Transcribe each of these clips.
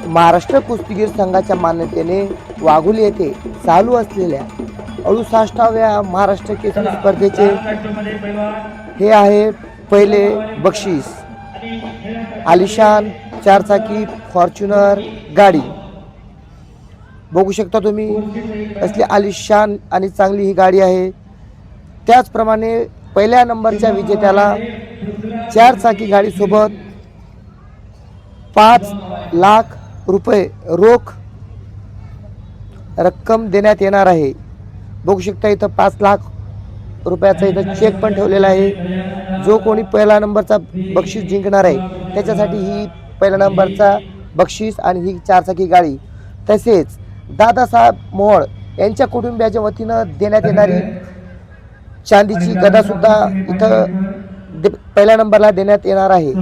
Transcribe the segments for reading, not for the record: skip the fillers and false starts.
महाराष्ट्र कुस्तीगीर संघाच्या मान्यतेने वाघोली येथे चालू असलेल्या 68व्या महाराष्ट्र केसरी स्पर्धेचे हे आहे पहिले बक्षीस। आलिशान चारचाकी फॉर्च्युनर गाडी बघू शकता तुम्ही, असली आलिशान आणि चांगली ही गाडी आहे। त्याचप्रमाणे पहिल्या नंबरच्या विजेत्याला चारचाकी गाडी सोबत 5 लाख रुपये रोख रक्कम देण्यात येणार आहे। बघू शकता इथं 5 लाख रुपयाचा इथं चेक पण ठेवलेला आहे। जो कोणी पहिला नंबरचा बक्षीस जिंकणार आहे त्याच्यासाठी ही पहिल्या नंबरचा बक्षीस आणि ही चारचाकी गाडी, तसेच दादासाहेब मोहोळ यांच्या कुटुंबियाच्या वतीनं देण्यात येणारी चांदीची गदा सुद्धा इथं पहिल्या नंबरला देण्यात येणार आहे,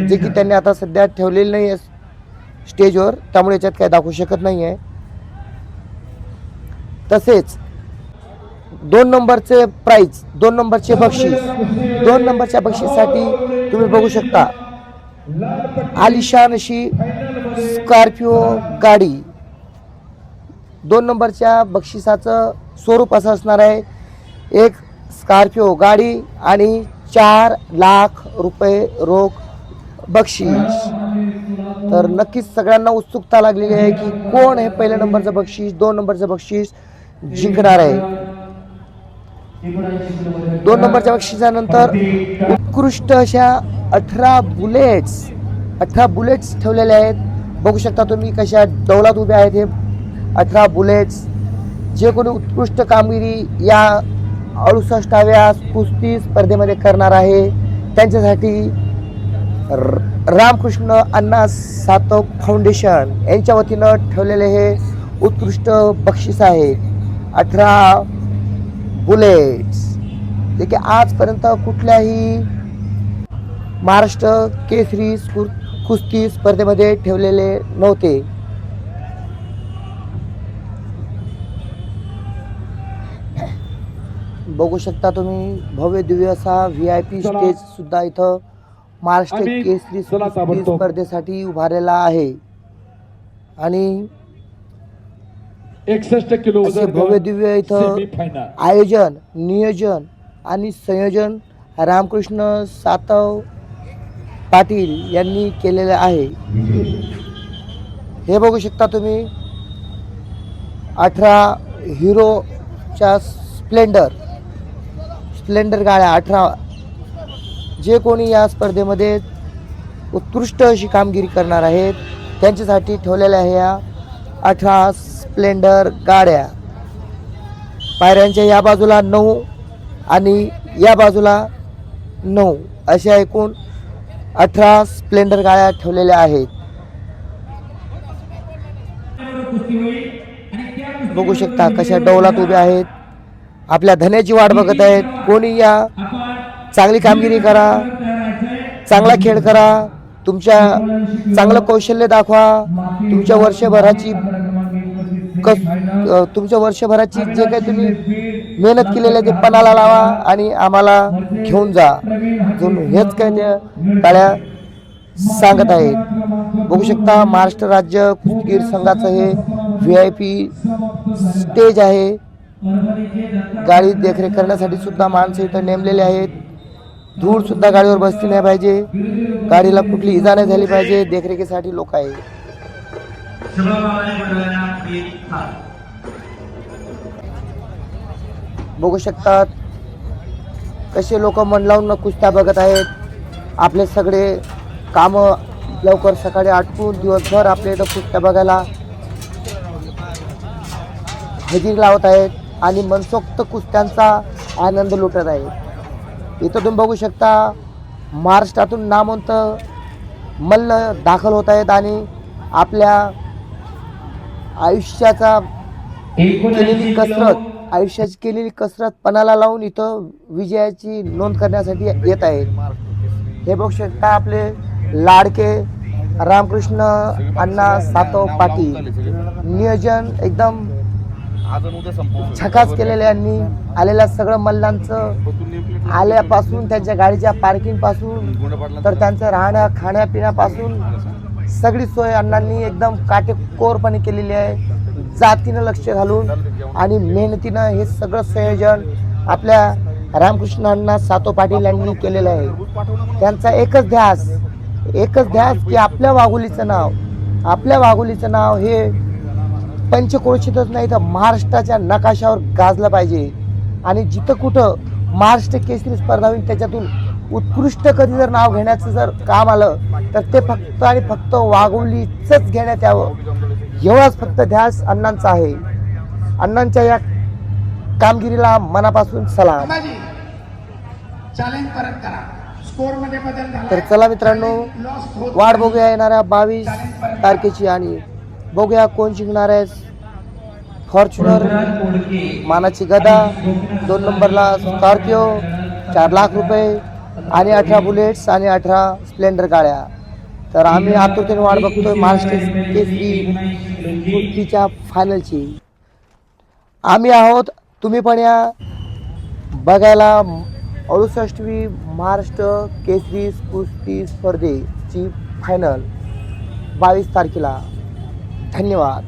जे की त्यांनी आता सध्या ठेवलेली नाही आहे स्टेजवर, त्यामुळे याच्यात काही दाखवू शकत नाही आहे। तसेच 2 नंबरचे प्राइज, 2 नंबरचे बक्षीस, 2 नंबरच्या बक्षीसाठी तुम्ही बघू शकता आलिशान अशी स्कॉर्पिओ गाडी। 2 नंबरच्या बक्षिसाचं स्वरूप असं असणार आहे, एक स्कॉर्पिओ गाडी आणि 4 लाख रुपये रोख बक्षीस। तर नक्कीच सगळ्यांना उत्सुकता लागलेली आहे की कोण हे पहिल्या नंबरचं बक्षीस, 2 नंबरचं बक्षीस जिंकणार आहे। 2 नंबरच्या बक्षिसानंतर उत्कृष्ट अशा 18 बुलेट्स ठेवलेले आहेत। बघू शकता तुम्ही कशा डौलात उभे आहेत हे 18 बुलेट्स। जे कोणी उत्कृष्ट कामगिरी या 68व्या कुस्ती स्पर्धेमध्ये करणार आहे त्यांच्यासाठी रामकृष्ण अण्णा सातव फाउंडेशन यांच्या वतीनं ठेवलेले हे उत्कृष्ट बक्षीस आहे 18 बुलेट्स, जे की आजपर्यंत कुठल्याही महाराष्ट्र केसरी कुस्ती स्पर्धेमध्ये ठेवलेले नव्हते। बघू शकता तुम्ही भव्य दिव्य असा VIP स्टेज सुद्धा इथं महाराष्ट्र केसरी स्पर्धेसाठी उभारलेला आहे आणि 61 किलो भव्य दिव्य इथं आयोजन, नियोजन आणि संयोजन रामकृष्ण सातव पाटील यांनी केलेले आहे। हे बघू शकता तुम्ही 18 हिरोच्या स्प्लेंडर गाड्या 18, जे कोणी या स्पर्धेमध्ये उत्कृष्ट अशी कामगिरी करणार आहेत त्यांच्यासाठी ठेवलेल्या ह्या 18 स्प्लेंडर गाड्या। पायऱ्यांच्या या बाजूला 9 आणि या बाजूला 9 अशा एकूण 18 स्प्लेंडर गाड्या ठेवलेल्या आहेत। बघू शकता कशा डौलात उभ्या आहेत, आपल्या धन्याची वाट बघत आहेत। कोणी या चांगली कामगिरी करा, चांगला खेळ करा, तुमच्या चांगलं कौशल्य दाखवा, तुमच्या वर्षभराची जे काही तुम्ही मेहनत केलेली आहे ते पणाला लावा आणि आम्हाला घेऊन जा, हेच काय त्या टाळ्या सांगत आहेत। बघू शकता महाराष्ट्र राज्य कुस्तीगीर संघाचं हे VIP स्टेज आहे। गाडी देखरेख करण्यासाठी सुद्धा माणसं इथं नेमलेले आहेत। धूळ सुद्धा गाडीवर बसली नाही पाहिजे, गाडीला कुठली इजा नाही झाली पाहिजे, देखरेखीसाठी लोक आहेत। बघू शकतात कसे लोक मन लावून कुस्त्या बघत आहेत। आपले सगळे काम लवकर सकाळी आटपून दिवसभर आपल्या इथं कुस्त्या बघायला हजेरी लावत आहेत आणि मनसोक्त कुस्त्यांचा आनंद लुटत आहेत। इथं तुम्ही बघू शकता महाराष्ट्रातून नामवंत मल्ल दाखल होत आहेत आणि आपल्या आयुष्याची केलेली कसरत पणाला लावून इथं विजयाची नोंद करण्यासाठी येत आहेत। हे बघू शकता आपले लाडके रामकृष्ण अण्णा सातव पाटील, नियोजन एकदम झकास केलेले यांनी। आलेल्या सगळं मल्लांचं आल्यापासून त्यांच्या गाडीच्या पार्किंग पासून तर त्यांचं राहण्या खाण्यापिण्यापासून सगळी सोय अण्णांनी एकदम काटेकोरपणे केलेली आहे, जातीनं लक्ष घालून आणि मेहनतीनं हे सगळं संयोजन आपल्या रामकृष्ण अण्णा सातो पाटील यांनी केलेलं आहे. त्यांचा एकच ध्यास की आपल्या वाघोलीचं नाव हे पंचक्रोशीतच नाही तर महाराष्ट्राच्या नकाशावर गाजलं पाहिजे. आणि जिथं कुठं महाराष्ट्र केसरी स्पर्धा होईल त्याच्यातून उत्कृष्ट कधी जर नाव घेण्याचं जर काम आलं तर ते फक्त आणि फक्त वाघोलीचंच घेण्यात यावं, एवढाच फक्त ध्यास अण्णांचा आहे. अण्णांच्या या कामगिरीला मनापासून सलाम. चॅलेंज परत करा. स्कोर मध्ये बदल झाला. तर चला मित्रांनो, वाट बघूया येणाऱ्या 22 तारखेची आणि बघूया कोण जिंकणार आहे. फॉर्च्युनर, मानाची गदा, 2 नंबरला स्कॉर्पिओ, 4 लाख रुपये आणि 18 बुलेट्स आणि 18 स्प्लेंडर गाड्या. तर आम्ही आतुरतेने वाट बघतोय महाराष्ट्र केसरी कुस्तीच्या फायनलची. आम्ही आहोत, तुम्ही पण या बघायला 68वी महाराष्ट्र केसरी कुस्ती स्पर्धेची फायनल 22 तारखेला. धन्यवाद.